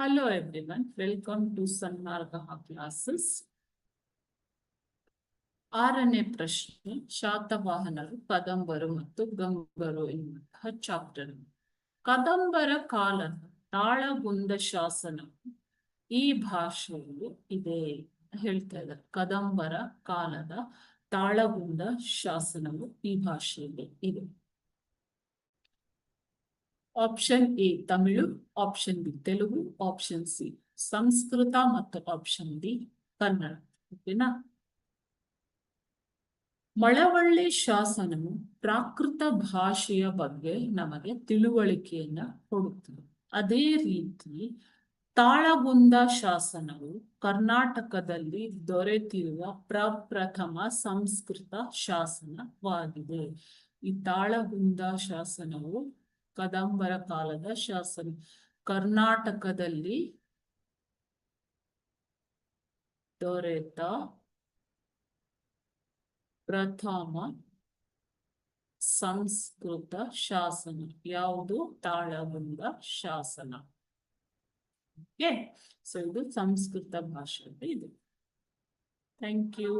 Hello everyone, welcome to Sanmarga classes. 6ನೇ ಪ್ರಶ್ನೆ, ಶಾತವಾಹನರು, ಕದಂಬರು ಮತ್ತು ಗಂಗರು ಎನ್ನುವಂತಹ ಚಾಪ್ಟರ್. ಕದಂಬರ ಕಾಲದ ತಾಳಗುಂದ ಶಾಸನವು ಈ ಭಾಷೆಯಲ್ಲಿ ಇದೆ ಹೇಳ್ತಾ ಇದ್ದಾರೆ. ಕದಂಬರ ಕಾಲದ ತಾಳಗುಂದ ಶಾಸನವು ಈ ಭಾಷೆಯಲ್ಲಿ ಇದೆ. Option A Tamil, option B Telugu, option C Sanskrit ಮತ್ತು ಆಪ್ಷನ್ ಡಿ ಕನ್ನಡ. ಓಕೆನಾ? ಮಳವಳ್ಳಿ ಶಾಸನವು ಪ್ರಾಕೃತ ಭಾಷೆಯ ಬಗ್ಗೆ ನಮಗೆ ತಿಳುವಳಿಕೆಯನ್ನ ಕೊಡುತ್ತದೆ. ಅದೇ ರೀತಿ ತಾಳಗುಂದ ಶಾಸನವು ಕರ್ನಾಟಕದಲ್ಲಿ ದೊರೆತಿರುವ ಪ್ರಪ್ರಥಮ ಸಂಸ್ಕೃತ ಶಾಸನವಾಗಿದೆ. ಈ ತಾಳಗುಂದ ಶಾಸನವು ಕದಂಬರ ಕಾಲದ ಶಾಸನ, ಕರ್ನಾಟಕದಲ್ಲಿ ದೊರೆತ ಪ್ರಥಮ ಸಂಸ್ಕೃತ ಶಾಸನ ಯಾವುದು? ತಾಳಗುಂದ ಶಾಸನ. ಓಕೆ, ಸೊ ಇದು ಸಂಸ್ಕೃತ ಭಾಷೆ ಇದೆ. Thank you.